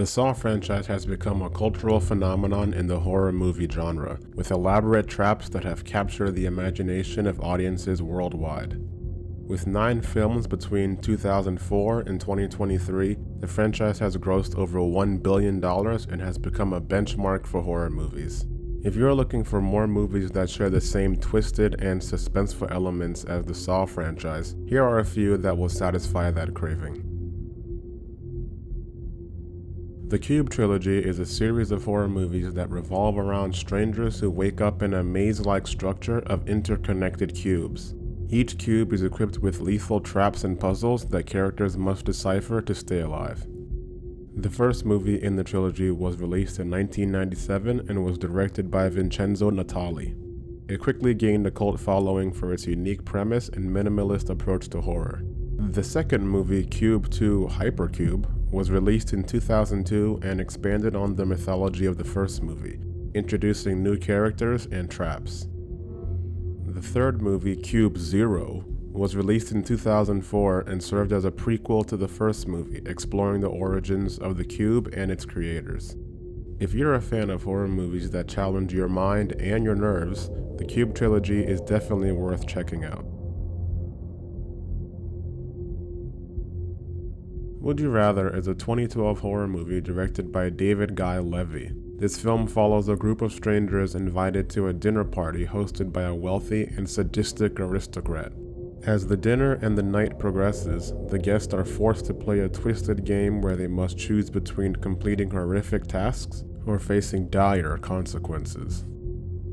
The Saw franchise has become a cultural phenomenon in the horror movie genre, with elaborate traps that have captured the imagination of audiences worldwide. With 9 films between 2004 and 2023, the franchise has grossed over $1 billion and has become a benchmark for horror movies. If you're looking for more movies that share the same twisted and suspenseful elements as the Saw franchise, here are a few that will satisfy that craving. The Cube Trilogy is a series of horror movies that revolve around strangers who wake up in a maze-like structure of interconnected cubes. Each cube is equipped with lethal traps and puzzles that characters must decipher to stay alive. The first movie in the trilogy was released in 1997 and was directed by Vincenzo Natali. It quickly gained a cult following for its unique premise and minimalist approach to horror. The second movie, Cube 2 Hypercube, was released in 2002 and expanded on the mythology of the first movie, introducing new characters and traps. The third movie, Cube 0, was released in 2004 and served as a prequel to the first movie, exploring the origins of the cube and its creators. If you're a fan of horror movies that challenge your mind and your nerves, the Cube Trilogy is definitely worth checking out. Would You Rather is a 2012 horror movie directed by David Guy Levy. This film follows a group of strangers invited to a dinner party hosted by a wealthy and sadistic aristocrat. As the dinner and the night progresses, the guests are forced to play a twisted game where they must choose between completing horrific tasks or facing dire consequences.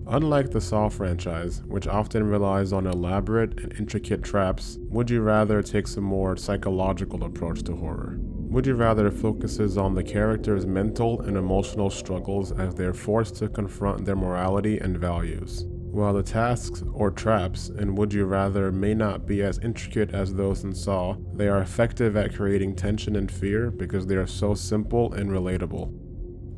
Unlike the Saw franchise, which often relies on elaborate and intricate traps, Would You Rather takes a more psychological approach to horror. Would You Rather focuses on the characters' mental and emotional struggles as they are forced to confront their morality and values. While the tasks or traps in Would You Rather may not be as intricate as those in Saw, they are effective at creating tension and fear because they are so simple and relatable.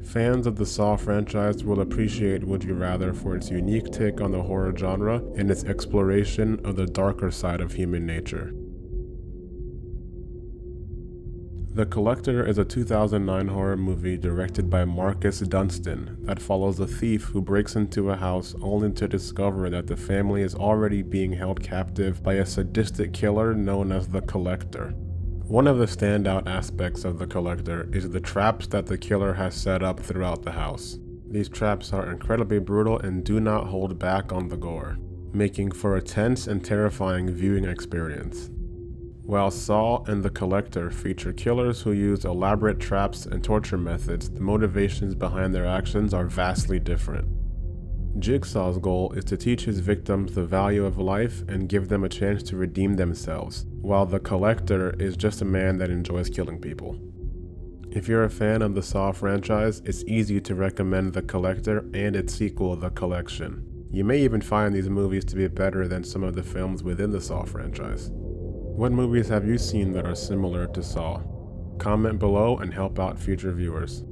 Fans of the Saw franchise will appreciate Would You Rather for its unique take on the horror genre and its exploration of the darker side of human nature. The Collector is a 2009 horror movie directed by Marcus Dunstan that follows a thief who breaks into a house only to discover that the family is already being held captive by a sadistic killer known as the Collector. One of the standout aspects of The Collector is the traps that the killer has set up throughout the house. These traps are incredibly brutal and do not hold back on the gore, making for a tense and terrifying viewing experience. While Saw and The Collector feature killers who use elaborate traps and torture methods, the motivations behind their actions are vastly different. Jigsaw's goal is to teach his victims the value of life and give them a chance to redeem themselves, while the Collector is just a man that enjoys killing people. If you're a fan of the Saw franchise, it's easy to recommend The Collector and its sequel, The Collection. You may even find these movies to be better than some of the films within the Saw franchise. What movies have you seen that are similar to Saw? Comment below and help out future viewers.